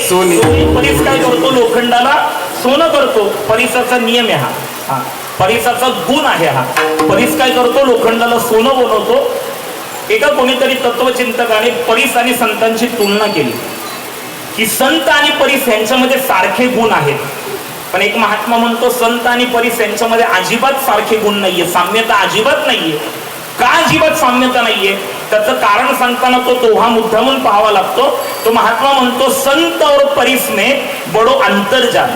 Sony. परीस काय करतो? लोखंडाला सोनं करतो. परीसाचा नियम आहे हा, परीसाचा गुण आहे हा. परीस काय करतो? लोखंडाला सोनं बनवतो. एका कोणीतरी तत्वचिंतकाने परीस आणि संतांची तुलना केली की संत आणि परीस यांच्यामध्ये सारखे गुण आहेत, पण एक महात्मा म्हणतो संत आणि परीस यांच्यामध्ये अजिबात सारखे गुण नाहीये, साम्यता अजिबात नाहीये. का अजिबात साम्यता नाहीये? त्याचं कारण सांगताना तो दोहा मुद्दामून पाहावा लागतो. तो महात्मा म्हणतो संत और परीस में बडो अंतर जान,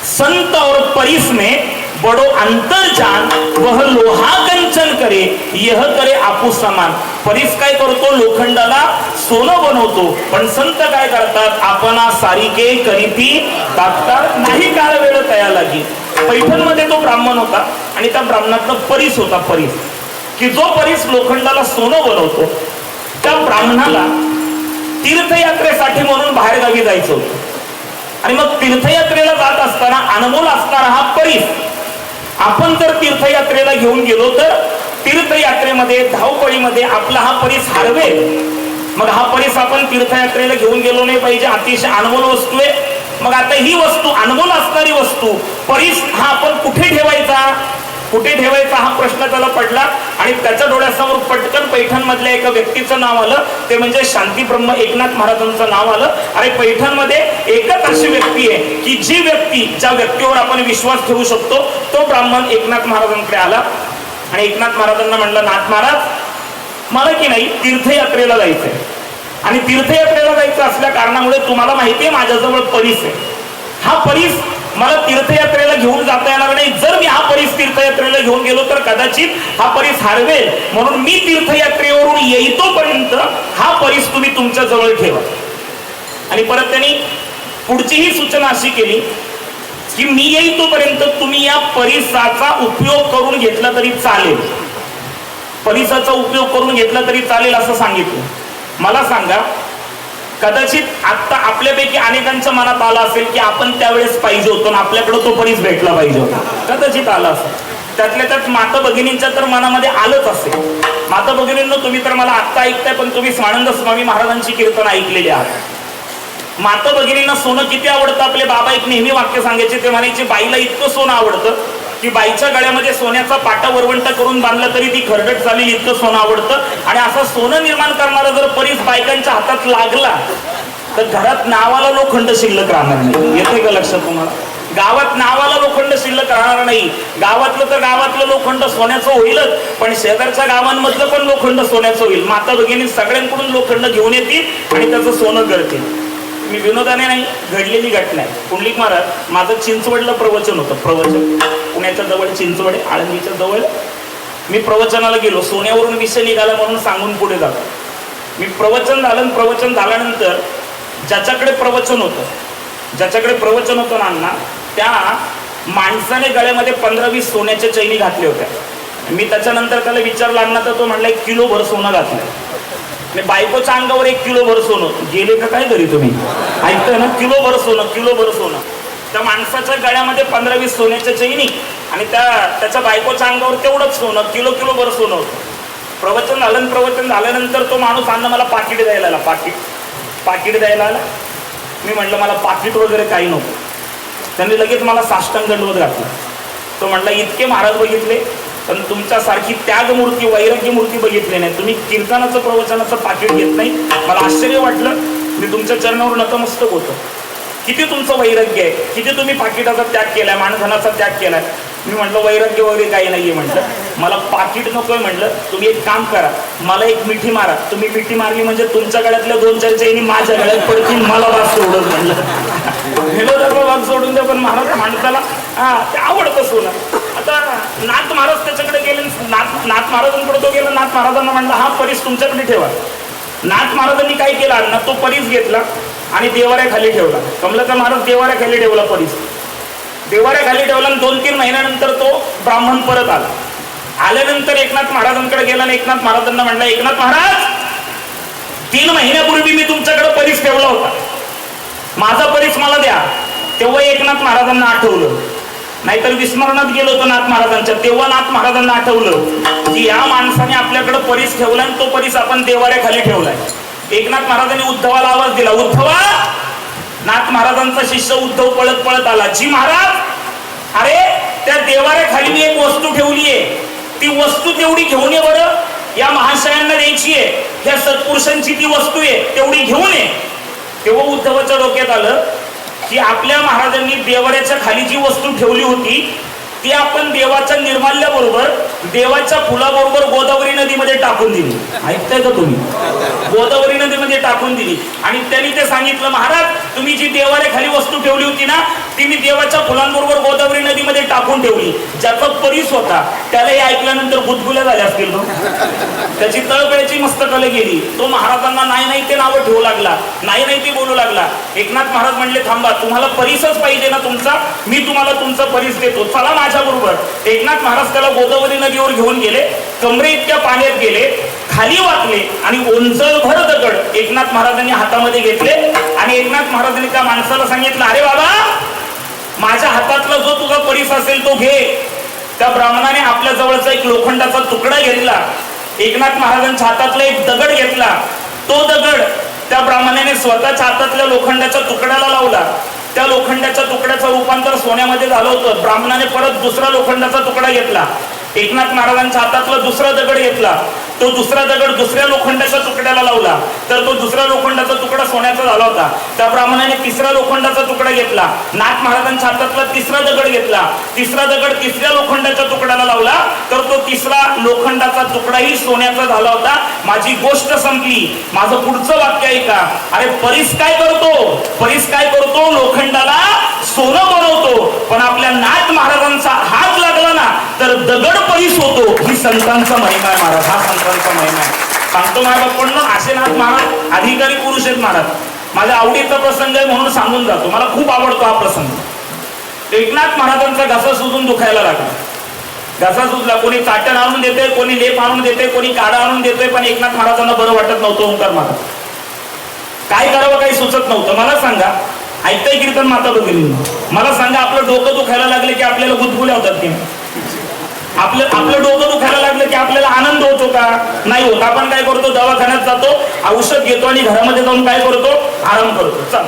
संत और परीस में बडो अंतर जान, वह लोहा कंचन करे यह करे आपू समान. परीस काय करतो? लोखंडाला सोनं बनवतो, पण संत काय करतात? आपणा सारिके करीती तात्काळ नाही काळ वेळ तया लागी. पैठणमध्ये तो ब्राह्मण होता आणि त्या ब्राह्मणातला परीस होता. परीस की जो परीस लोखंडाला सोनं बनवतो, त्या ब्राह्मणाला तीर्थयात्रेसाठी म्हणून बाहेर गावी जायचं होतं. आणि मग तीर्थयात्रेला जात असताना अनमोल असणारा हा परीस आपण जर तीर्थयात्रेला घेऊन गेलो तर तीर्थयात्रेमध्ये धावपळीमध्ये आपला हा परीस हरवेल. मग हा परीस आपण तीर्थयात्रेला घेऊन गेलो नाही पाहिजे, अतिशय अनमोल वस्तू आहे. मग आता ही वस्तू, अनमोल असणारी वस्तू, परीस हा आपण कुठे ठेवायचा? कुठे ठेवायचा हा प्रश्न त्याला पडला आणि त्याच्या डोळ्यासमोर पटकन पैठण मधल्या एका व्यक्तीचं नाव आलं. ते म्हणजे शांतीब्रह्म एकनाथ महाराजांचं नाव आलं. आणि पैठणमध्ये एकच अशी व्यक्ती आहे की जी व्यक्ती, ज्या व्यक्तीवर आपण विश्वास ठेवू शकतो, तो ब्राह्मण एकनाथ महाराजांकडे आला आणि एकनाथ महाराजांना म्हणलं, नाथ महाराज मला की नाही तीर्थयात्रेला जायचंय आणि तीर्थयात्रेला जायचं असल्या कारणामुळे तुम्हाला माहितीये माझ्याजवळ परीस आहे. हा परीस मला तीर्थयात्रेला घेऊन जाता येणार नाही. जर मी हा परीस तीर्थयात्रेला घेऊन गेलो तर कदाचित हा परीस हरवेल, म्हणून मी तीर्थयात्रेवरून येईतोपर्यंत हा परीस तुम्ही तुमच्या जवळ ठेवा. आणि परत त्यांनी पुढचीही सूचना अशी केली की मी येईतोपर्यंत तुम्ही या परीसाचा उपयोग करून घेतला तरी चालेल, परीसाचा उपयोग करून घेतला तरी चालेल असं सांगितलं. मला सांगा, कदाचित आता आपल्यापैकी अनेकांच्या मनात आलं असेल की आपण त्यावेळेस पाहिजे होतो ना, आपल्याकडे तो परीस भेटला पाहिजे होता, कदाचित आला असेल. त्यातल्या त्यात माता भगिनींच्या तर मनामध्ये आलंच असेल. माता भगिनींनो, तुम्ही तर मला आत्ता ऐकताय, पण तुम्ही स्वानंद स्वामी महाराजांची कीर्तन ऐकलेली आहात. माता भगिनींना सोनं किती आवडतं? आपले बाबा एक नेहमी वाक्य सांगायचे, ते म्हणायचे बाईला इतकं सोनं आवडतं की बाईच्या गळ्यामध्ये सोन्याचा पाटा वरवंटा करून बांधला तरी ती खरडट झालेली, इतकं सोनं आवडतं. आणि असं सोनं निर्माण करणारा जर परीस बायकांच्या हातात लागला तर घरात नावाला लोखंड शिल्लक राहणार नाही. येते का लक्षात तुम्हाला? गावात नावाला लोखंड शिल्लक राहणार नाही. गावातलं तर गावातलं लोखंड सोन्याचं होईलच, पण शेजारच्या गावांमधलं पण लोखंड सोन्याचं होईल. माता भगिनी सगळ्यांकडून लोखंड घेऊन येतील आणि त्याचं सोनं करतील. मी विनोदाने नाही, घडलेली घटना आहे. पुंडलिक महाराज, माझं चिंचवडला प्रवचन होतं. प्रवचन पुण्याच्या जवळ चिंचवड, आळंदीच्या जवळ. मी प्रवचनाला गेलो, सोन्यावरून विषय निघाला म्हणून सांगून पुढे जातो. मी प्रवचन झालं, प्रवचन झाल्यानंतर ज्याच्याकडे प्रवचन होतं ना, त्या माणसाने गळ्यामध्ये 15-20 सोन्याच्या चैनी घातल्या होत्या. मी त्याच्यानंतर त्याला विचारलं, अण्णा, तर तो म्हणला 1 किलो भर सोनं घातलं. आणि बायकोच्या अंगावर 1 किलो भर सोनं. गेले का काय घरी तुम्ही? ऐकतोय ना? किलो भर सोनं. त्या माणसाच्या गळ्यामध्ये 15-20 सोन्याच्या चैनी आणि त्याच्या बायकोच्या अंगावर तेवढंच सोनं, किलो भर सोनं होतं. प्रवचन झाल्यानंतर तो माणूस अन्न मला पाकिट द्यायला आला. मी म्हटलं मला पाकिट वगैरे काही नको. त्यांनी लगेच मला साष्टांग दंडवत घातला. तो म्हटला, इतके महाराज बघितले पण तुमच्यासारखी त्यागमूर्ती, वैराग्य मूर्ती बघितली नाही. तुम्ही कीर्तनाचं प्रवचनाचं पाकिट घेत नाही. मला आश्चर्य वाटलं. मी तुमच्या चरणावर नतमस्तक होतो. किती तुमचं वैराग्य आहे, किती तुम्ही पाकिटाचा त्याग केलाय, मानधनाचा त्याग केलाय. मी म्हटलं वैराग्य वगैरे काही नाहीये. म्हटलं मला पाकिट नकोय. म्हटलं तुम्ही एक काम करा, मला एक मिठी मारा. तुम्ही मिठी मारली म्हणजे तुमच्या गळ्यातल्या 2-4 चैनी माझ्या गळ्यात पडतील, मला वाद सोडत. म्हटलं विनोदाचा वाद सोडून द्या, पण महाराज माणसाला ते आवडतं सोनं. आता नाथ महाराज त्याच्याकडे गेले, नाथ महाराजांकडे तो गेला. नाथ महाराजांना म्हणला, हा परीस तुमच्याकडे ठेवा. नाथ महाराजांनी काय केलं ना, तो परीस घेतला आणि देवाऱ्याखाली ठेवला. कमलाचा महाराज देवाऱ्याखाली ठेवला परीस. देवाऱ्याखाली ठेवला आणि 2-3 महिन्यानंतर तो ब्राह्मण परत आला. आल्यानंतर एकनाथ महाराजांकडे गेला आणि एकनाथ महाराजांना म्हणला, एकनाथ महाराज, 3 महिन्यापूर्वी मी तुमच्याकडे परीस ठेवला होता, माझा परीस मला द्या. तेव्हा एकनाथ महाराजांना आठवलं, नाहीतर विस्मरणात गेलो होतो नाथ महाराजांच्या. तेव्हा नाथ महाराजांना आठवलं की या माणसाने आपल्याकडे परीस ठेवलाय आणि तो परीस आपण देवाऱ्याखाली ठेवलाय. एकनाथ महाराजांनी उद्धवाला आवाज दिला, उद्धवा नाथ महाराजांचा शिष्य उद्धव पळत पळत आला. जी महाराज, अरे त्या देवाऱ्याखाली मी एक वस्तू ठेवली आहे, ती वस्तू तेवढी घेऊन ये बरं, या महाशयांना द्यायची आहे, या सत्पुरुषांची ती वस्तू आहे तेवढी घेऊन ये. तेव्हा उद्धवाच्या डोक्यात आलं की आपल्या महाराजांनी देवाऱ्याच्या खाली जी वस्तू ठेवली होती ती आपण देवाच्या निर्माल्याबरोबर, देवाच्या फुलाबरोबर गोदावरी नदीमध्ये टाकून दिली. ऐकताय का तुम्ही? गोदावरी नदीमध्ये टाकून दिली. आणि त्यांनी ते सांगितलं, महाराज तुम्ही जी देवाऱ्याखाली वस्तू ठेवली होती ना ती मी देवाच्या फुलांबरोबर गोदावरी नदीमध्ये टाकून ठेवली. ज्याचा परीस होता त्याला हे ऐकल्यानंतर गुदगुल्या झाल्या असतील, त्याची तळपळ्याची मस्तकाला गेली. तो महाराजांना नाही नाही ते नावं ठेवू लागला, नाही नाही ते बोलू लागला. एकनाथ महाराज म्हणले, थांबा, तुम्हाला परीसच पाहिजे ना तुमचा, मी तुम्हाला तुमचा परीस देतो, चला माझ्या बरोबर. एकनाथ महाराज त्याला गोदावरी नदीवर घेऊन गेले, कमरे इतक्या पाण्यात गेले, खाली वाकले आणि ओंजळभर दगड एकनाथ महाराजांनी हातामध्ये घेतले. आणि एकनाथ महाराजांनी त्या माणसाला सांगितलं, अरे बाबा, माझ्या हातातला जो तुझा परीस असेल तो घे. त्या ब्राह्मणाने आपल्या जवळचा एक लोखंडाचा तुकडा घेतला, एकनाथ महाराजांच्या हातातला एक दगड घेतला. तो दगड त्या ब्राह्मणाने स्वतःच्या हातातल्या लोखंडाच्या तुकड्याला लावला. त्या लोखंडाच्या तुकड्याचं रूपांतर सोन्यामध्ये झालं होतं. ब्राह्मणाने परत दुसरा लोखंडाचा तुकडा घेतला, एकनाथ महाराजांच्या हातातला दुसरा दगड घेतला. तो दुसरा दगड दुसऱ्या लोखंडाच्या तुकड्याला लावला, तर तो दुसरा लोखंडाचा तुकडा सोन्याचा झाला होता. त्या ब्राह्मणाने तिसरा लोखंडाचा तुकडा घेतला, नाथ महाराजांच्या हातातला तिसरा दगड घेतला, तिसरा दगड तिसऱ्या लोखंडाच्या तुकड्याला लावला, तर तो तिसरा लोखंडाचा तुकडाही सोन्याचा झाला होता. माझी गोष्ट संपली. माझं पुढचं वाक्य ऐका. अरे परीस काय करतो? परीस काय करतो? लोखंडाला सोनं बनवतो. पण आपल्या नाथ महाराजांचा हात लागला ना तर दगड परीस होतो. ही संतांचा महिमा आहे महाराज, हा संतांचा महिमा आहे. सांगतो महाराज, असे नाथ महाराज अधिकारी पुरुष आहेत महाराज. माझ्या आवडीचा प्रसंग आहे म्हणून सांगून जातो, मला खूप आवडतो हा प्रसंग. एकनाथ महाराजांचा घसा सुजून दुखायला लागला. घसा सुजला, कोणी चाटण आणून देते, कोणी लेप आणून देते, कोणी काढा आणून देतोय, पण एकनाथ महाराजांना बरं वाटत नव्हतं. ओंकार महाराज काय करावं काही सुचत नव्हतं. मला सांगा, ऐकताय कीर्तन माता बघितली, मला सांगा, आपलं डोकं दुखायला लागले की आपल्याला गुदगुल्या होतात की आपलं डोकं दुखायला लागलं की आपल्याला आनंद होतो का? नाही होत. आपण काय करतो? दवाखान्यात जातो, औषध घेतो आणि घरामध्ये जाऊन काय करतो? आराम करतो. चल,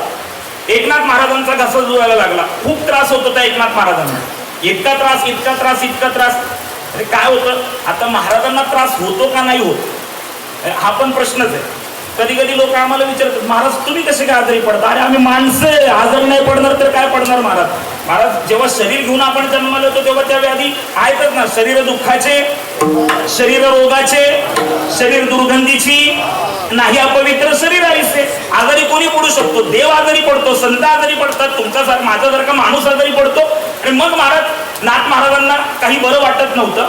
एकनाथ महाराजांचा घसा जुळायला लागला. खूप त्रास होत होता एकनाथ महाराजांना. इतका त्रास, इतका त्रास, इतका त्रास. अरे काय होतं आता, महाराजांना त्रास होतो का नाही होत हा पण प्रश्नच आहे. कधी कधी लोक आम्हाला विचारतात, महाराज तुम्ही कसे काय आजारी पडता? अरे आम्ही माणसं, आजारी नाही पडणार तर काय पडणार महाराज? महाराज जेव्हा शरीर घेऊन आपण जन्माला येतो तेव्हा त्या व्याधी आहेतच ना. शरीर दुःखाचे, शरीर रोगाचे, शरीर दुर्गंधीची, नाही अपवित्र शरीर आहे. आजारी कोणी पडू शकतो? देव आजारी पडतो, संत आजारी पडतात, तुमचा माझ्यासारखा माणूस आजारी पडतो. आणि मग महाराज नाथ महाराजांना काही बरं वाटत नव्हतं.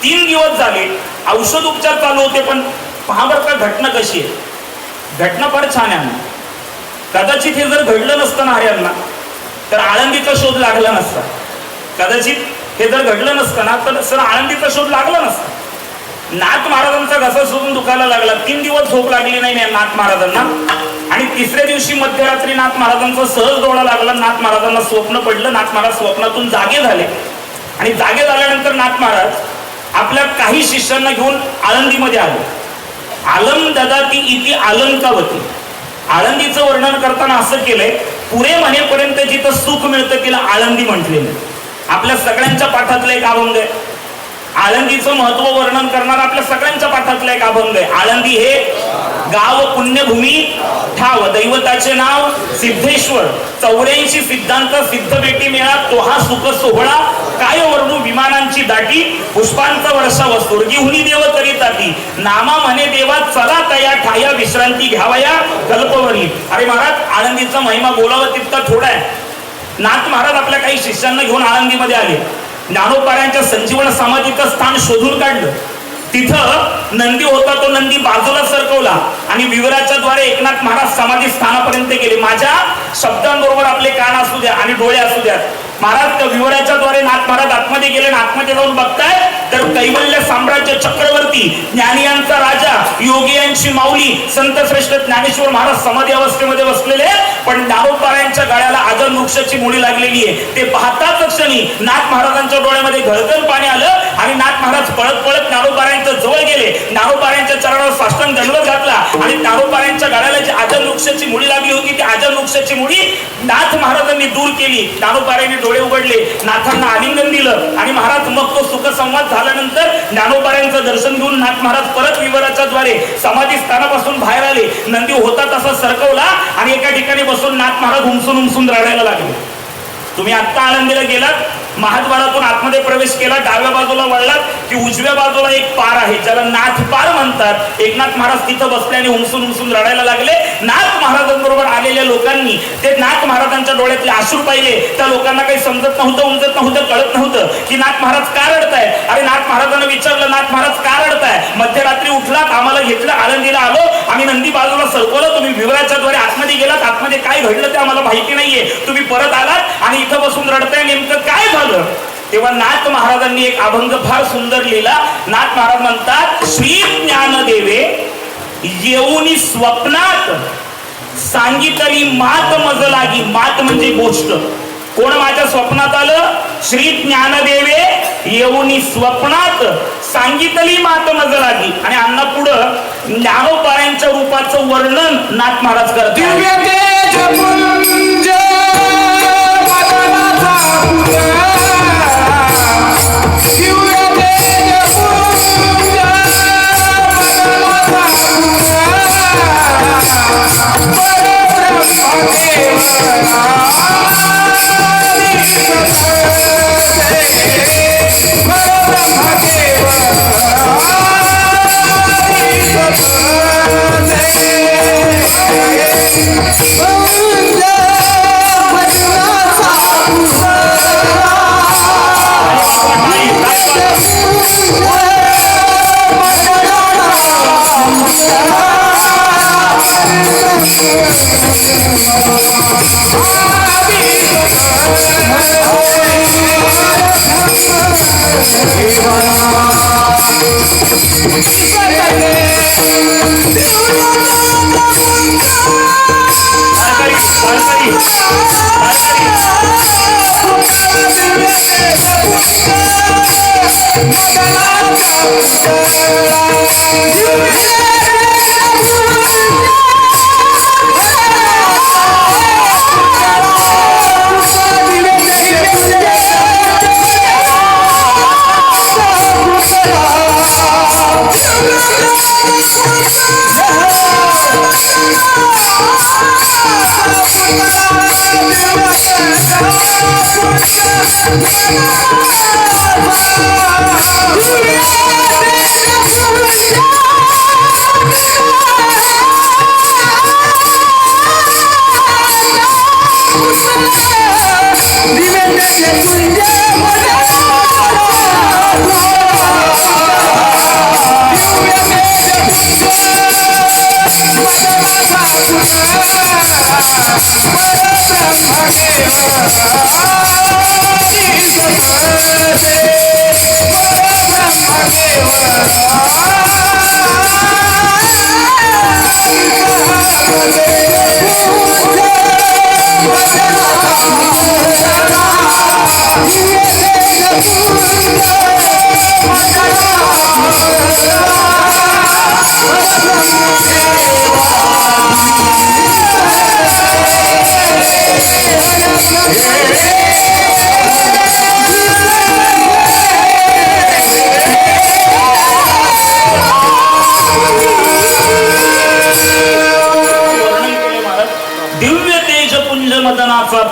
3 दिवस झाले, औषध उपचार चालू होते. पण पहा बरं का घटना कशी आहे. घटना फार छान आहे. कदाचित हे जर घडलं नसतं ना हरियांना तर आळंदीचा शोध लागला नसता. कदाचित हे जर घडलं नसतं ना तर सर आळंदीचा शोध लागला नसता. नाथ महाराजांचा घसा सुजून दुखायला लागला. 3 दिवस झोप लागली नाही नाथ महाराजांना. आणि तिसऱ्या दिवशी मध्यरात्री नाथ महाराजांचा सहज डोळा लागला. नाथ महाराजांना स्वप्न पडलं. नाथ महाराज स्वप्नातून जागे झाले. आणि जागे झाल्यानंतर नाथ महाराज आपल्या काही शिष्यांना घेऊन आळंदीमध्ये आले. आलम ददाती इति आलंकावती. आळंदीचं वर्णन करताना असं केलंय, पुरे म्हणेपर्यंत जिथं सुख मिळतं तिला आळंदी म्हटलेलं. आपल्या सगळ्यांच्या पाठातलं एक अभंग आहे. आळंदीचं महत्व वर्णन करणारा आपल्या सगळ्यांच्या पाठातलं एक अभंग आहे. आळंदी हे गाव पुण्यभूमी ठाव, दैवताचे नाव सिद्धेश्वर, 84 सिद्धांत सिद्ध बेटी मेळा, तो हा सुख सोहळा, काय वर्णू विमानांची दाटी, पुष्पांचा वर्षाव स्वर्गीहुनी देव करीताती, नामा म्हणे देवा चला तया ठाया विश्रांती घ्यावया कल्पवरी. अरे महाराज आळंदीचा महिमा बोलावा तितका थोडा आहे. नाथ महाराज आपल्या काही शिष्यांना घेऊन आळंदीमध्ये आले. ज्ञानोबाऱ्यांच्या संजीवन समाधीचं स्थान शोधून काढलं. तिथं नंदी होता, तो नंदी बाजूला सरकवला आणि विवराच्या द्वारे एकनाथ महाराज समाधी स्थानापर्यंत गेले. माझ्या शब्दांबरोबर आपले कान असू द्या आणि डोळे असू द्या. महाराज त्या विवराच्या द्वारे नाथ महाराज आतमध्ये गेले. आतमध्ये जाऊन बघताय तर कैवल्य साम्राज्य चक्रवर्ती, ज्ञानियांचा राजा, योगियांची माऊली, संत श्रेष्ठ ज्ञानेश्वर महाराज समाधी अवस्थेमध्ये बसलेले. पण ज्ञानोबाऱ्यांच्या गळ्याला आजन वृक्षाची मुळी लागलेली आहे. ते पाहताच क्षणी नाथ महाराजांच्या डोळ्यामध्ये घळघळ पाणी आलं आणि नाथ महाराज पळत पळत ज्ञानोबारायांच्या जवळ गेले. ज्ञानोबारायांच्या चरणावर साष्टांग दंडवत घातला आणि ज्ञानोबारायांच्या गाड्याला जी आजर वृक्षाची मुळी लागली होती ती आजर वृक्षाची मुळी नाथ महाराजांनी दूर केली. ज्ञानोबारायांनी डोळे उघडले, नाथांना आलिंगन दिलं आणि महाराज मग तो सुखसंवाद झाल्यानंतर ज्ञानोबारायांचं दर्शन घेऊन नाथ महाराज परत विवराच्या द्वारे समाधी स्थानापासून बाहेर आले. नंदी होता तसा सरकवला आणि एका ठिकाणी बसून नाथ महाराज हुमसून हुमसून रडायला लागले. तुम्ही आत्ता आळंदीला गेलात, महाद्वारातून आतमध्ये प्रवेश केला, डाव्या बाजूला वळलात की उजव्या बाजूला एक पार आहे ज्याला नाथ पार म्हणतात. एकनाथ महाराज तिथं बसले आणि हुमसून हुमसून रडायला लागले. नाथ महाराजांबरोबर आलेल्या लोकांनी ते नाथ महाराजांच्या डोळ्यातले अश्रू पाहिले. त्या लोकांना काही समजत नव्हतं, उमजत नव्हतं, कळत नव्हतं की नाथ महाराज का रडताय. अरे नाथ महाराजांना विचारलं, नाथ महाराज का रडताय. मध्यरात्री उठलात, आम्हाला घेतलं, आळंदीला आलो, आम्ही नंदी बाजूला सरकवलं, तुम्ही विवराच्या द्वारे आतमध्ये गेलात, आतमध्ये काय घडलं ते आम्हाला माहिती नाहीये, तुम्ही परत आलात आणि इथं बसून रडताय, नेमकं काय झालं. तेव्हा नाथ महाराजांनी एक अभंग फार सुंदर लिहिला. नाथ महाराज म्हणतात, श्री ज्ञानदेवे येऊनी स्वप्नात सांगितली मात मज लागी. मात म्हणजे गोष्ट. कोण माझ्या स्वप्नात आलं? श्री ज्ञानदेवे येऊनी स्वप्नात सांगितली मात मज लागी. आणि अण्णा पुढं ज्ञानोबारायांच्या रूपाचं वर्णन नाथ महाराज करतात.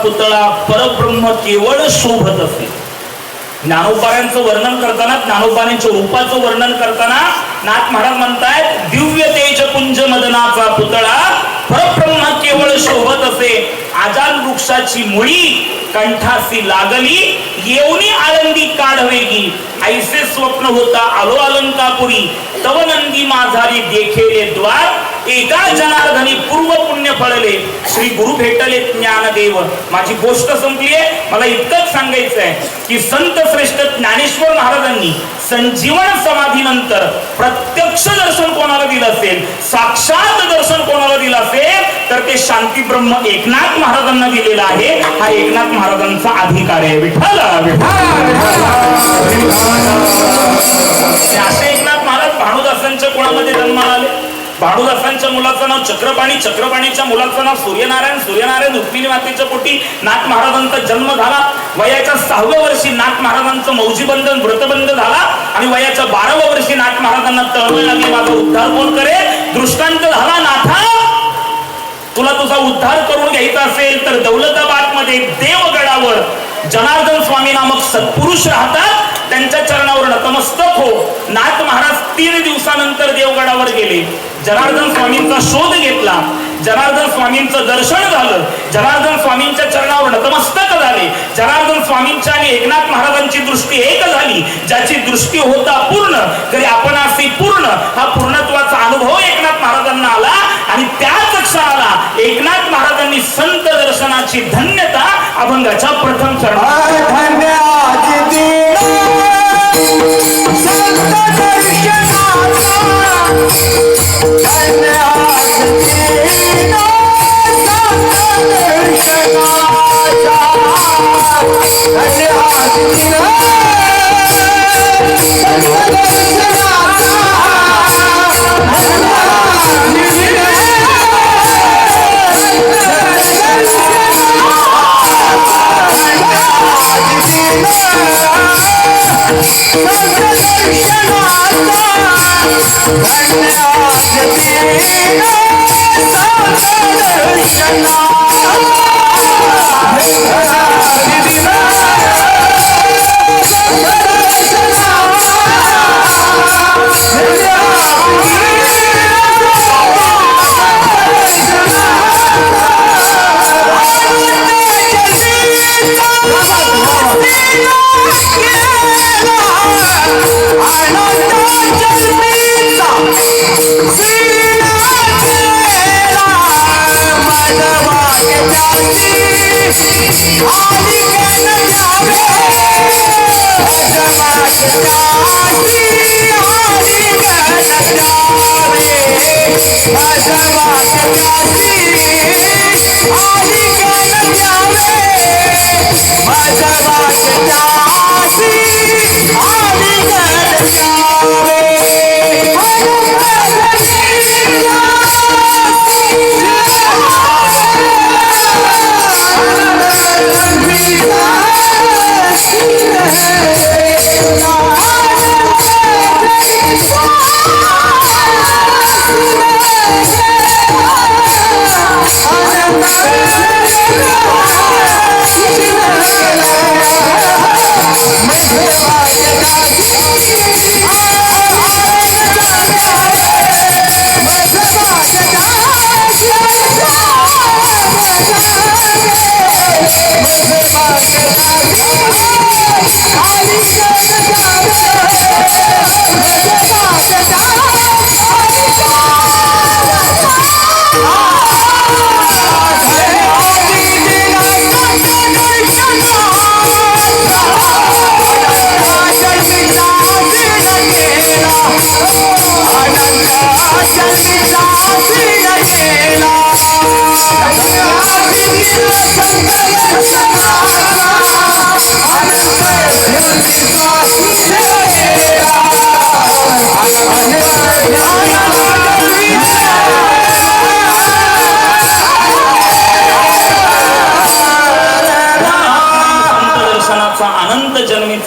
पुतळा परब्रह्म केवळ शोभत असे. ज्ञानोबारायांचं वर्णन करताना, ज्ञानोबारायांच्या रूपाचं वर्णन करताना नाथ महाराज म्हणतायत, दिव्य तेज पुंज मदनाचा पुतळा परब्रह्म केवळ शोभत असे. आजान वृक्षाची मुळी कंठासी लागली, येऊनी आळंदी काढवेगी. ऐसे स्वप्न होता आलो अलंकापुरी, तव नंदी माझारी देखेले द्वार. एका जनार्दनी पूर्व पुण्य फळले, श्री गुरु भेटले ज्ञानदेव. माझी गोष्ट संपली आहे. मला इतकंच सांगायचं आहे की संत श्रेष्ठ ज्ञानेश्वर महाराजांनी संजीवन समाधीनंतर प्रत्यक्ष दर्शन कोणाला दिलं असेल, साक्षात दर्शन कोणाला दिलं असेल, तर ते शांती ब्रह्म एकनाथ महाराजांना दिलेला आहे. हा एकनाथ महाराजांचा अधिकार आहे. विठ्ठल विठ्ठल. नाव चक्रपाणी, चक्रपाणीच्या मुलाचं नाव सूर्यनारायण, सूर्यनारायण रुक्मिणी मातेच्या पोटी नाथ महाराजांचा जन्म झाला. वयाच्या 6व्या वर्षी नाथ महाराजांचं मौजीबंधन व्रतबंध झाला आणि वयाच्या 12व्या वर्षी नाथ महाराजांना तळमळ लागली, माझा उद्धार कोण करे? दृष्टांत झाला, नाथा तुला तुझा उद्धार करून घ्यायचा असेल तर दौलताबाद मध्ये देवगडावर जनार्दन स्वामी नामक सत्पुरुष राहतात, त्यांच्या चरणावर नतमस्तक हो. नाथ महाराज 3 दिवसानंतर देवगडावर गेले. जनार्दन स्वामींचा शोध घेतला, जनार्दन स्वामींचं दर्शन झालं, जनार्दन स्वामींच्या चरणावर नतमस्तक झाले. जनार्दन स्वामींच्या आणि एकनाथ महाराजांची दृष्टी एक झाली. ज्याची दृष्टी होता पूर्ण तरी आपण अशी पूर्ण, हा पूर्णत्वाचा अनुभव एकनाथ महाराजांना आला आणि त्याच क्षणाला एकनाथ महाराजांनी संत दर्शनाची धन्यता अभंगाच्या प्रथम चरणात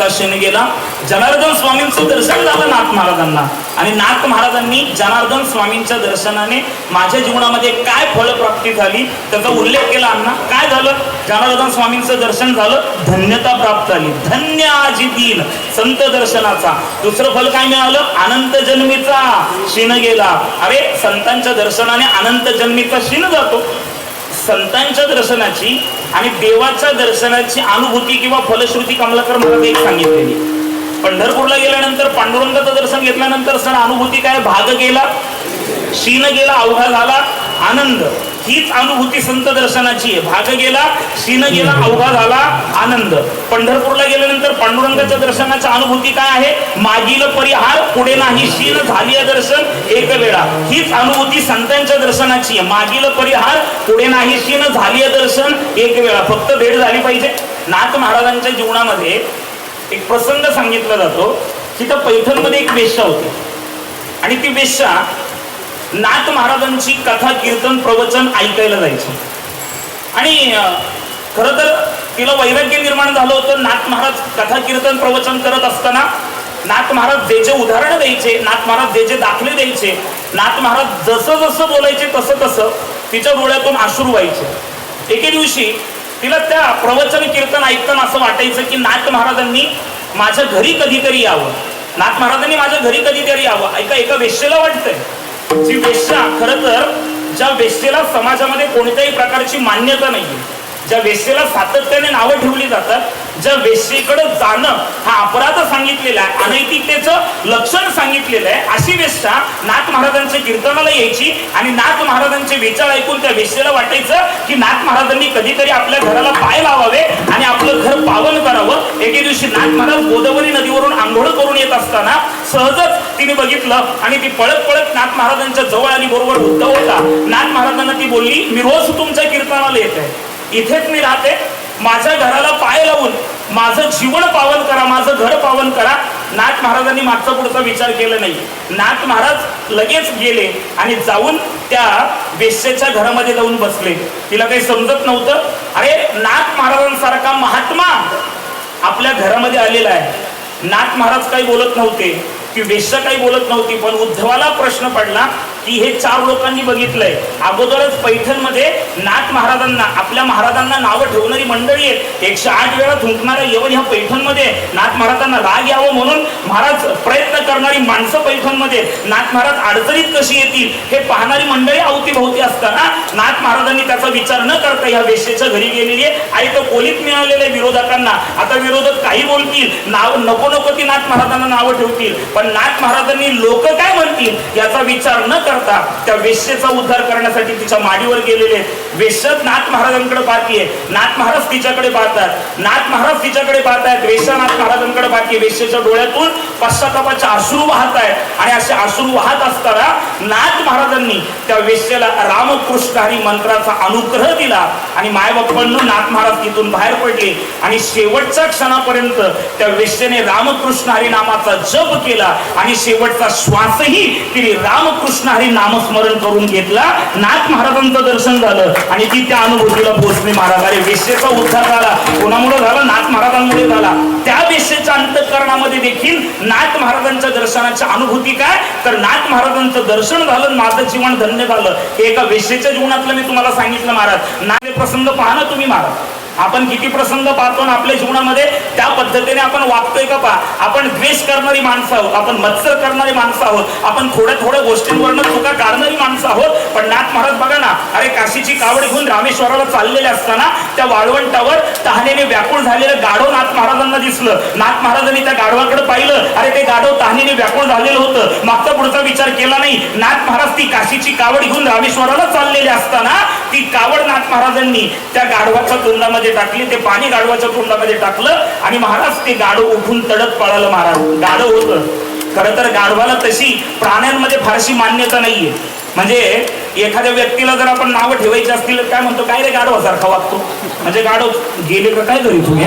क्षण गेला. जनार्दन स्वामींचं दर्शन झालं नाथ महाराजांना आणि नाथ महाराजांनी जनार्दन स्वामींच्या दर्शनाने माझ्या जीवनामध्ये काय फलप्राप्ती झाली त्याचा उल्लेख केला. अण्णा काय झालं? जनार्दन स्वामींचं दर्शन झालं, धन्यता प्राप्त झाली. धन्य आजी दिन संत दर्शनाचा. दुसरं फल काय मिळालं? अनंत जन्मीचा शिन गेला. अरे संतांच्या दर्शनाने अनंत जन्मीचा शिन जातो. संतांच्या दर्शनाची आणि देवाच्या दर्शनाची अनुभूती किंवा फलश्रुती कमलाकर महाराज एक सांगितलेली. पंढरपूरला गेल्यानंतर पांडुरंगाचं दर्शन घेतल्यानंतर सण अनुभूती काय? भाग गेला, शीन गेला, अवघा झाला, आनंद. हीच अनुभूती संत दर्शनाची आहे. भाग गेला, शीन गेला, अवघा झाला, आनंद. पंढरपूरला गेल्यानंतर पांडुरंगाच्या दर्शनाची अनुभूती काय आहे? मागील परिहार, पुढे नाही शीन, झाली दर्शन एक वेळा. हीच अनुभूती संतांच्या दर्शनाची आहे. मागील परिहार, पुढे नाही शीन, झाली दर्शन एक वेळा. फक्त भेट झाली पाहिजे. नाथ महाराजांच्या जीवनामध्ये एक प्रसंग सांगितला जातो की त्या पैठणमध्ये एक वेश्या होती आणि ती वेश्या नाथ महाराजांची कथा कीर्तन प्रवचन ऐकायला जायची. आणि खरं तर तिला वैराग्य निर्माण झालं होतं. नाथ महाराज कथा कीर्तन प्रवचन करत असताना नाथ महाराज जे जे उदाहरणं द्यायचे, नाथ महाराज जे जे दाखले द्यायचे, नाथ महाराज जसं जसं बोलायचे तसं तसं तिच्या डोळ्यातून अश्रू व्हायचे. एके दिवशी तिला त्या प्रवचन कीर्तन ऐकताना असं वाटायचं की नाथ महाराजांनी माझ्या घरी कधीतरी यावं, नाथ महाराजांनी माझ्या घरी कधीतरी यावं. एका वेश्येला वाटतंय, जी वेश्या खरं तर ज्या वेश्येला समाजामध्ये कोणत्याही प्रकारची मान्यता नाहीये, ज्या वेश्येला सातत्याने नावं ठेवली जातात, ज्या वेश्येकडे जाणं हा अपराध सांगितलेला आहे, अनैतिकतेचं लक्षण सांगितलेलं आहे, अशी वेश्या नाथ महाराजांच्या कीर्तनाला यायची. आणि नाथ महाराजांचे विचार ऐकून त्या वेश्येला वाटायचं की नाथ महाराजांनी कधीतरी आपल्या घराला पाय लावावे आणि आपलं घर पावन करावं. एके दिवशी नाथ महाराज गोदावरी नदीवरून आंघोळ करून येत असताना सहजच तिने बघितलं आणि ती पळत पळत नाथ महाराजांच्या जवळ आली. बरोबर उद्धव होता. नाथ महाराजांना ती बोलली, मी रोज तुमच्या कीर्तनाला येत आहे, इथेच मी राहते, माझ्या घराला पाय लावून माझं जीवन पावन करा, माझं घर पावन करा. नाथ महाराजांनी मागचा पुढचा विचार केला नाही. नाथ महाराज लगेच गेले आणि जाऊन त्या वेश्येच्या घरामध्ये जाऊन बसले. तिला काही समजत नव्हतं. अरे नाथ महाराजांसारखा महात्मा आपल्या घरामध्ये आलेला आहे. नाथ महाराज काही बोलत नव्हते, ती वेश्या काही बोलत नव्हती. पण उद्धवाला प्रश्न पडला की हे 4 लोकांनी बघितलंय, अगोदरच पैठणमध्ये नाथ महाराजांना, आपल्या महाराजांना नावं ठेवणारी मंडळी आहेत, 108 वेळा थुंकणाऱ्या येऊन ह्या पैठणमध्ये नाथ महाराजांना राग यावं म्हणून महाराज प्रयत्न करणारी माणसं पैठणमध्ये, नाथ महाराज अडचणीत कशी येतील हे पाहणारी मंडळी अवतीभोवती असताना नाथ महाराजांनी त्याचा विचार न करता ह्या वेश्येच्या घरी गेलेली आहे. आणि तो कोलीत मिळालेल्या विरोधकांना, आता विरोधक काही बोलतील, नाव नको ती नाथ महाराजांना नावं ठेवतील, पण नाथ महाराजांनी लोक काय म्हणतील याचा विचार न करता त्या वेश्येचा उद्धार करण्यासाठी तिच्या माडीवर गेलेले. वेश्या नाथ महाराजांकडे पाहतीये, नाथ महाराज तिच्याकडे पाहतात, नाथ महाराज तिच्याकडे पाहतायत, वेश्या नाथ महाराजांकडे पाहतीये. वेश्येच्या डोळ्यातून पश्चातापाचे अश्रू वाहत आहेत. आणि असे अश्रू वाहत असताना नाथ महाराजांनी त्या वेश्येला रामकृष्ण हरी मंत्राचा अनुग्रह दिला. आणि मायबापांना नाथ महाराज तिथून बाहेर पडले आणि शेवटच्या क्षणापर्यंत त्या वेश्येने रामकृष्ण हरी नामाचा जप केला आणि शेवटचा श्वासही तिने रामकृष्ण हरी नामस्मरण करून घेतला. नाथ महाराजांचं दर्शन झालं आणि ती त्या अनुभूतीला पोहोचली. महाराज, अरे वेश्येचा उद्धार झाला, कोणामुळे झाला? नाथ महाराजांमुळे झाला. त्या वेश्येच्या अंतःकरणामध्ये देखील नाथ महाराजांच्या दर्शनाची अनुभूती काय, तर नाथ महाराजांचं दर्शन झालं, माझं जीवन धन्य झालं. हे एका वेश्येच्या जीवनातलं मी तुम्हाला सांगितलं महाराज. नाथ प्रसंग पहा ना तुम्ही महाराज, आपण किती प्रसंग पाहतो ना आपल्या जीवनामध्ये, त्या पद्धतीने आपण वागतोय का पहा. आपण द्वेष करणारी माणसं आहोत, आपण मत्सर करणारी माणसं आहोत, आपण थोड्या गोष्टींवरनं चुका काढणारी माणसं आहोत. पण नाथ महाराज बघा ना, अरे काशीची कावड घेऊन रामेश्वराला चाललेले असताना त्या वाळवंटावर तहानेने व्याकुळ झालेलं गाढव नाथ महाराजांना दिसलं. नाथ महाराजांनी त्या गाढवाकडे पाहिलं, अरे ते गाढव तहानेने व्याकुळ झालेलं होतं. मागचा पुढचा विचार केला नाही. नाथ महाराज ती काशीची कावड घेऊन रामेश्वराला चाललेले असताना ती कावड नाथ महाराजांनी त्या गाढवाच्या तोंडामध्ये टाकली, ते पाणी गाढवाच्या तोंडामध्ये टाकलं आणि महाराज ते गाढव उठून तडक पळालं. महाराज, गाढव होतं. खरं तर गाढवाला तशी प्राण्यांमध्ये फारशी मान्यता नाहीये. म्हणजे एखाद्या व्यक्तीला जर आपण नावं ठेवायची असतील तर काय म्हणतो, काय रे गाढवासारखा वागतो, म्हणजे गाढव गेले का काय करी तुम्ही.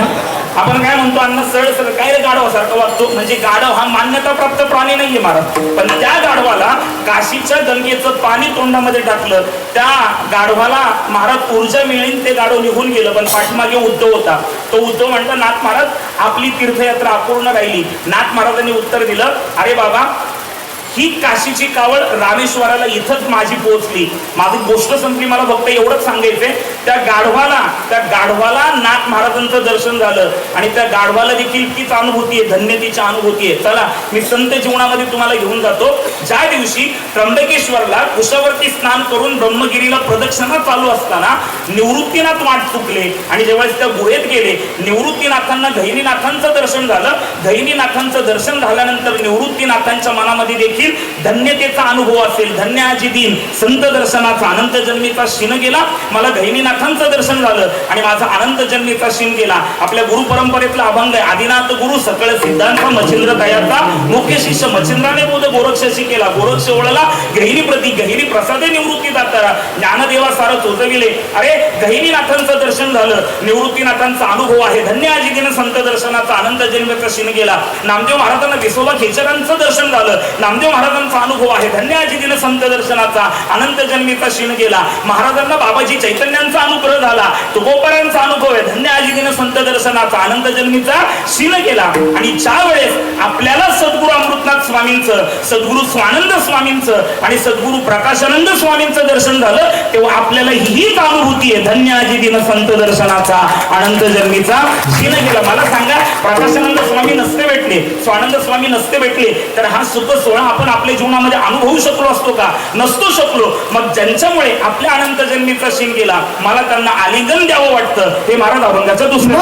आपण काय म्हणतो, अन्न सरळ सरळ, काय रे गाढवासारखा वागतो, म्हणजे गाढव हा मान्यताप्राप्त प्राणी नाहीये महाराज. पण त्या गाढवाला काशीच्या गंगेचं पाणी तोंडामध्ये टाकलं, त्या गाढवाला महाराज ऊर्जा मिळेल, ते गाढव निघून गेलं. पण पाठीमागे उद्धव होता. तो उद्धव म्हणता, नाथ महाराज आपली तीर्थयात्रा अपूर्ण राहिली. नाथ महाराजांनी उत्तर दिलं, अरे बाबा ही काशीची कावड रामेश्वराला इथंच माझी पोहोचली, माझी गोष्ट संपली. मला फक्त एवढंच सांगायचंय, त्या गाढवाला नाथ महाराजांचं दर्शन झालं आणि त्या गाढवाला देखील तीच अनुभूती आहे, धन्यतेची अनुभूती आहे. चला मी संत जीवनामध्ये तुम्हाला घेऊन जातो. ज्या दिवशी त्र्यंबकेश्वरला कुशावरती स्नान करून ब्रह्मगिरीला प्रदक्षिणा चालू असताना निवृत्तीनाथ वाट चुकले आणि जेव्हा त्या गुहेत गेले, निवृत्तीनाथांना गहिनीनाथांचं दर्शन झालं. गहिनीनाथांचं दर्शन झाल्यानंतर निवृत्तीनाथांच्या मनामध्ये देखील धन्यतेचा अनुभव असेल. धन्य आजी दिन संत दर्शनाचा अनंत जन्मीचा शिन गेला. मला गहिनीनाथांचं दर्शन झालं आणि माझा अनंत जन्मीचा शिन गेला. आपल्या गुरु परंपरेतला अभंग आहे, आदिनाथ गुरु सकळ सिद्धांत मच्छिंद्र दयाचा मुख्य शिष्य मच्छिंद्राने बोध गोरक्षशी केला. गोरक्ष ओळला गहिनी प्रती गहिनी प्रसादे निवृत्ती दातारा ज्ञानदेवा सारं चोचविले. अरे गहिनीनाथांचं दर्शन झालं, निवृत्तीनाथांचा अनुभव आहे. धन्य आजी दिन संत दर्शनाचा अनंत जन्मीचा शिन गेला. नामदेव महाराजांना विसोबा खेचरांचं दर्शन झालं. नामदेव ज्ञानेश्वर महाराजांचा अनुभव आहे. धन्य आजी दिन संत दर्शनाचा, अनंत जन्मीचा शीण गेला. महाराजांना बाबाजी चैतन्यांचा अनुग्रह झाला, तुकोबारायांचा अनुभव आहे. धन्य आजी दिन संत दर्शनाचा, अनंत जन्मीचा शीण गेला. आणि ज्या वेळेस आपल्याला सद्गुरू अमृतनाथ स्वामींचं, सद्गुरू स्वानंद स्वामींचं आणि सद्गुरू प्रकाशानंद स्वामींचं दर्शन झालं, तेव्हा आपल्याला हीच अनुभूती आहे. धन्य आजी दिन संत दर्शनाचा, अनंत जन्मीचा शीण गेला. मला सांगा, प्रकाशानंद स्वामी नसते भेटले, स्वानंद स्वामी नसते भेटले, तर हा सुख सोहळा आपण आपल्या जीवनामध्ये अनुभवू शकलो असतो का? नसतो शकलो. मग ज्यांच्यामुळे आपल्या अनंत जन्मीचा शीण गेला, मला त्यांना आलिंगन द्यावं वाटतं. हे महाराज अभंगाचं दुसरं.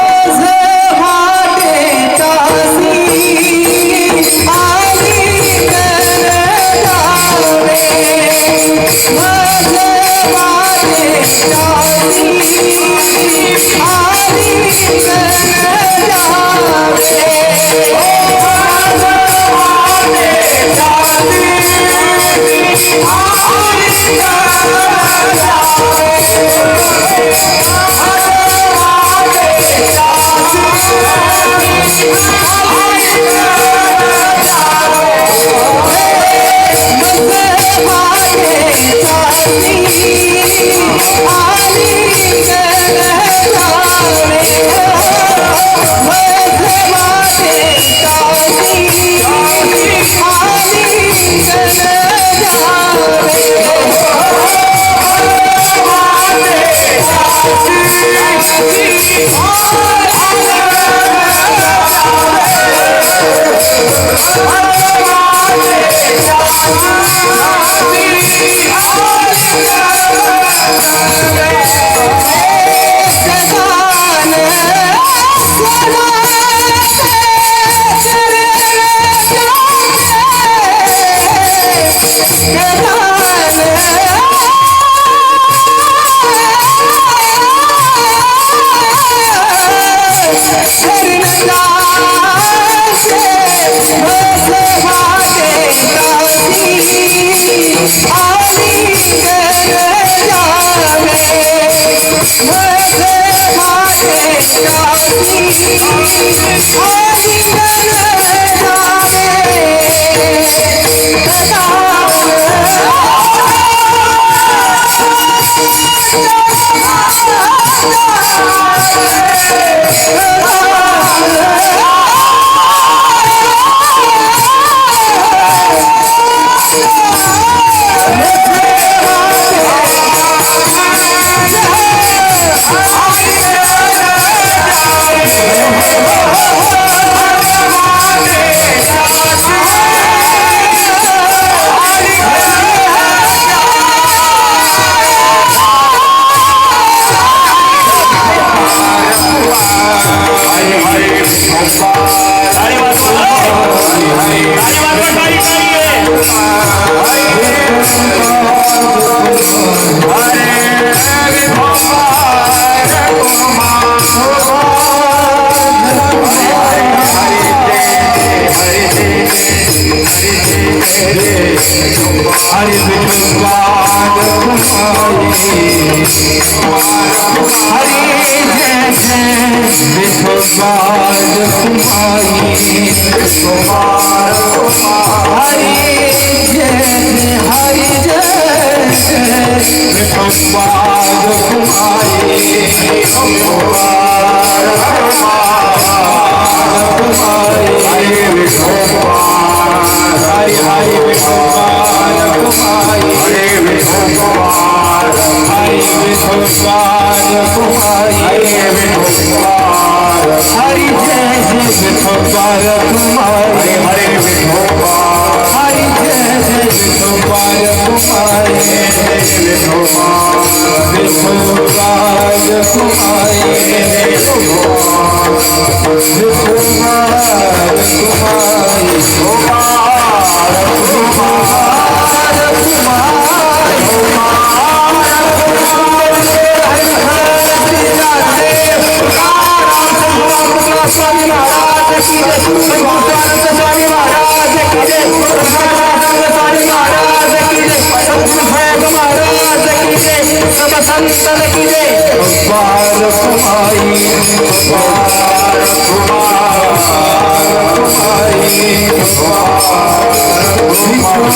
Hare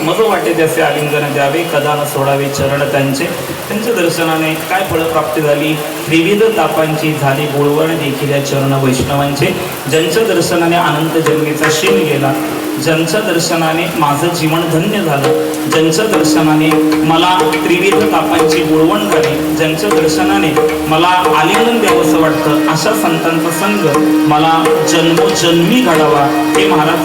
मज वाटे त्याचे आलिंगन द्यावे, कदा न सोडावे चरण त्यांचे. त्यांच्या दर्शनाने काय फळप्राप्ती झाली? विविध तापांची झाली बोळवण देखील या चरण वैष्णवांचे. ज्यांच्या दर्शनाने अनंत जन्मीचा शील गेला, ज्यांच्या दर्शनाने माझं जीवन धन्य झालं, ज्यांच्या दर्शनाने मला त्रिविध तापांची गुळवण झाली, ज्यांच्या दर्शनाने मला आलिंगन द्यावंसं वाटतं, अशा संतांचा संघ मला जन्मोजन्मी घडावा हे महाराज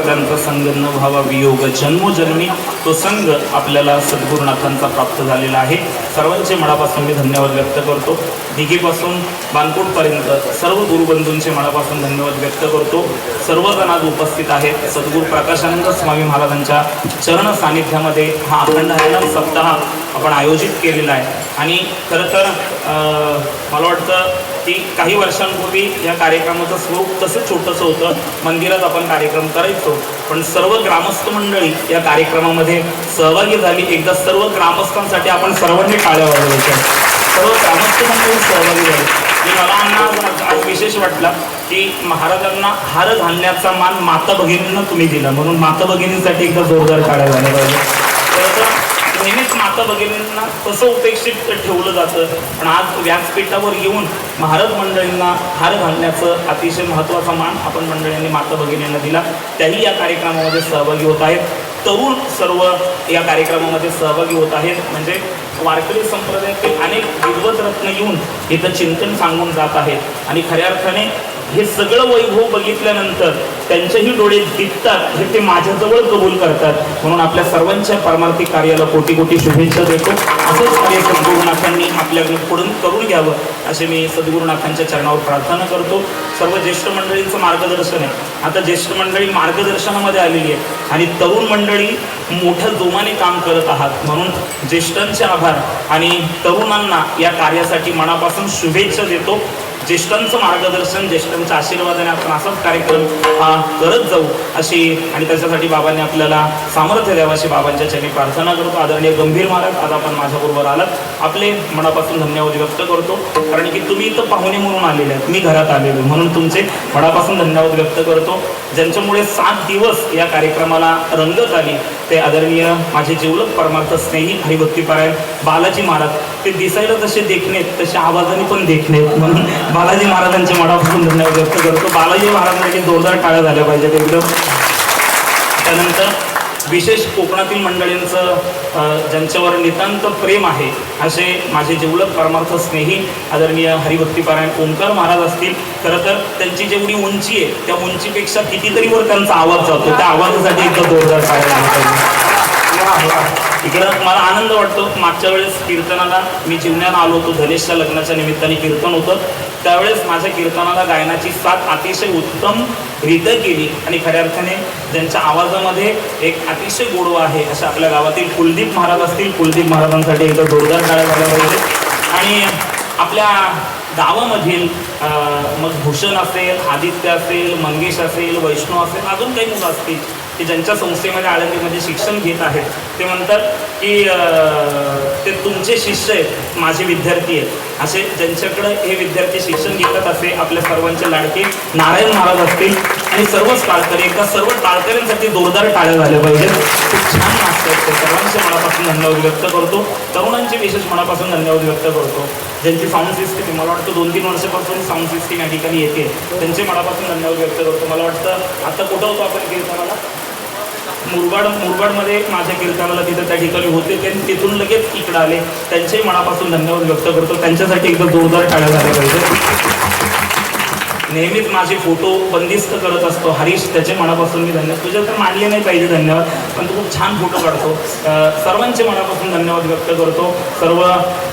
त्यांचा संग न व्हावा वियोग जन्मोजन्मी तो संघ आपल्याला सद्गुरुनाथांचा प्राप्त झालेला आहे. सर्वांचे मनापासून मी धन्यवाद व्यक्त करतो. दिघीपासून बानकोटपर्यंत सर्व गुरुबंधूंचे मनापासून धन्यवाद व्यक्त करतो. सर्वजण आज उपस्थित आहेत. सद्गुरू प्रकाशानंद स्वामी महाराजांच्या चरण सानिध्यामध्ये हा अखंड हरिनाम सप्ताह आपण आयोजित केलेला आहे. आणि खरं तर मला वाटतं की काही वर्षांपूर्वी या कार्यक्रमाचं स्वरूप तसं छोटंसं होतं. मंदिरात आपण कार्यक्रम करायचो, पण सर्व ग्रामस्थ मंडळी या कार्यक्रमामध्ये सहभागी झाली. एकदा सर्व ग्रामस्थांसाठी आपण सर्वांनी टाळ्या वाजवायच्या. सर्व ग्रामस्थ मंडळी सहभागी झाली. मला आज विशेष वाटला की महाराजांना हार घालण्याचा मान माता भगिनींना तुम्ही दिला, म्हणून माता भगिनींसाठी एकदा जोरदार टाळ्या झाल्या पाहिजे. तर नेहमीच माता भगिनींना तसं उपेक्षित ठेवलं जातं, पण आज व्यासपीठावर येऊन महाराज मंडळींना हार घालण्याचं अतिशय महत्त्वाचा मान आपण मंडळींनी माता भगिनींना दिला. त्याही या कार्यक्रमामध्ये सहभागी होत आहेत. तरुण सर्व या कार्यक्रमामध्ये सहभागी होत आहेत. म्हणजे वारकरी संप्रदायातील अनेक विद्वत रत्न येऊन इथं चिंतन सांगून जात आहेत आणि खऱ्या अर्थाने हे सगळं वैभव बघितल्यानंतर त्यांचेही डोळे दिसतात, हे ते माझ्याजवळ कबूल करतात. म्हणून आपल्या सर्वांच्या परमार्थिक कार्याला कोटी कोटी शुभेच्छा देतो. असंच कार्य सद्गुरुनाथांनी आपल्याकडून करून घ्यावं असे मी सद्गुरुनाथांच्या चरणावर प्रार्थना करतो. सर्व ज्येष्ठ मंडळींचं मार्गदर्शन आहे. आता ज्येष्ठ मंडळी मार्गदर्शनामध्ये आलेली आहे आणि तरुण मंडळी मोठ्या जोमाने काम करत आहात, म्हणून ज्येष्ठांचे आभार आणि तरुणांना या कार्यासाठी मनापासून शुभेच्छा देतो. ज्येष्ठांचं मार्गदर्शन, ज्येष्ठांच्या आशीर्वादाने आपण असाच कार्यक्रम करत जाऊ अशी आणि त्याच्यासाठी बाबांनी आपल्याला सामर्थ्य द्यावं अशी बाबांच्या चरणी प्रार्थना करतो. आदरणीय गंभीर महाराज, आज आपण माझ्याबरोबर आलात, आपले मनापासून धन्यवाद व्यक्त करतो. कारण की तुम्ही इथं पाहुणे म्हणून आलेले आहेत, मी घरात आलेलो, म्हणून तुमचे मनापासून धन्यवाद व्यक्त करतो. ज्यांच्यामुळे 7 दिवस या कार्यक्रमाला रंगत आली ते आदरणीय माझे जिवलग परमार्थ स्नेही हरिभक्तीपरायण बालाजी महाराज. ते दिसायला तसे देखणे तसे आवाजाने पण देखणे, म्हणून बालाजी महाराजांचे मनापासून धन्यवाद व्यक्त करतो. बालाजी महाराजांसाठी जोरदार टाळ्या झाल्या पाहिजेत एकदम. त्यानंतर विशेष कोकणातील मंडळींचं ज्यांच्यावर नितांत प्रेम आहे असे माझे जिवलग परमार्थ स्नेही आदरणीय हरिभक्तीपरायण ओंकार महाराज असतील. खरं तर त्यांची जेवढी उंची आहे त्या उंचीपेक्षा कितीतरी वर त्यांचा आवाज जातो, त्या आवाजासाठी एकदा जोरदार टाळ्या झाल्या पाहिजे. इकडं मला आनंद वाटतो. मागच्या वेळेस कीर्तनाला मी जिवण्याला आलो होतो, धनेशच्या लग्नाच्या निमित्ताने कीर्तन होतं. त्यावेळेस माझ्या कीर्तनाला गायनाची साथ अतिशय उत्तम रीत्या केली आणि खऱ्या अर्थाने ज्यांच्या आवाजामध्ये एक अतिशय गोडवा आहे अशा आपल्या गावातील कुलदीप महाराज असतील. कुलदीप महाराजांसाठी एकदा जोरदार टाळ्या झाल्या पाहिजे. आणि आपल्या गावामधील मग भूषण असेल, आदित्य असेल, मंगेश असेल, वैष्णव असेल, अजून काही मुलं असतील की ज्यांच्या संस्थेमध्ये आळंदीमध्ये शिक्षण घेत आहेत. ते म्हणतात की ते तुमचे शिष्य आहेत, माझे विद्यार्थी आहेत. असे ज्यांच्याकडे हे विद्यार्थी शिक्षण घेतात असे आपल्या सर्वांचे लाडके नारायण महाराज असतील आणि सर्वच टाळकरी, एकदा सर्व टाळकऱ्यांसाठी जोरदार टाळ्या झाल्या पाहिजेत. खूप छान नाचतात ते, सर्वांचे मनापासून धन्यवाद व्यक्त करतो. तरुणांचे विशेष मनापासून धन्यवाद व्यक्त करतो. ज्यांची साऊंड सिस्टीम मला वाटतं 2-3 वर्षापासून साऊंड सिस्टीम या ठिकाणी येते, त्यांचे मनापासून धन्यवाद व्यक्त करतो. मला वाटतं आता कुठं होतो आपण कीर्तनाला, मुरबाडमध्ये माझ्या कीर्तनाला तिथं त्या ठिकाणी होते, त्यांनी तिथून लगेच इकडं आले, त्यांचेही मनापासून धन्यवाद व्यक्त करतो. त्यांच्यासाठी एकदा जोरदार टाळ्या झाल्या पाहिजे. नेहमीच माझे फोटो बंदिस्त करत असतो हरीश, त्याचे मनापासून मी धन्यवाद. तुझ्या तर मानले नाही पाहिजे धन्यवाद, पण तू खूप छान फोटो काढतो. सर्वांचे मनापासून धन्यवाद व्यक्त करतो. सर्व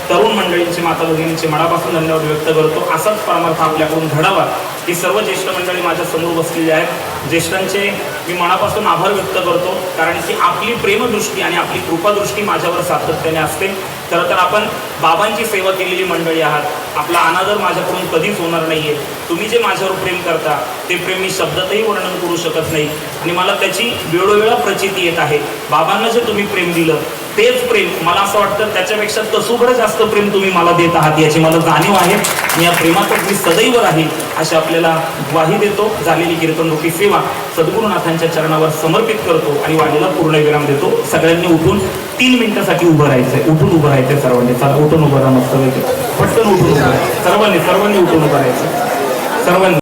तरुण मंडळींचे, माता भगिनींचे मनापासून धन्यवाद व्यक्त करतो. असाच परमार्थ आपल्याकडून घडावा ही सर्व ज्येष्ठ मंडळी माझ्या समोर बसलेली आहेत. ज्येष्ठांचे मी मनापासून आभार व्यक्त करतो, कारण की आपली प्रेमदृष्टी आणि आपली कृपादृष्टी माझ्यावर सातत्याने असते. खरं तर आपण बाबांची सेवा केलेली मंडळी आहात. आपला अनादर माझ्याकडून कधीच होणार नाही आहे. तुम्ही जे माझ्यावर प्रेम करता ते प्रेम मी शब्दातही वर्णन करू शकत नाही आणि मला त्याची वेळोवेळा प्रचिती येत आहे. बाबांना जे तुम्ही प्रेम दिलं तेच प्रेम मला असं वाटतं त्याच्यापेक्षा तसुकडं जास्त प्रेम तुम्ही मला देत आहात याची मला जाणीव आहे आणि या प्रेमासाठी मी सदैव राहील अशी आपल्याला ग्वाही देतो. झालेली कीर्तनरूपी सेवा सद्गुरुनाथांच्या चरणावर समर्पित करतो आणि वाणीला पूर्णविराम देतो. सगळ्यांनी उठून 3 मिनिटासाठी उभं राहायचंय. उठून उभं राहायचंय सर्वांनी. चला उठून उभं राहा, मस्त पटकन उठून उभं राहा. सर्वांनी उठून उभं राहायचं सर्वांनी.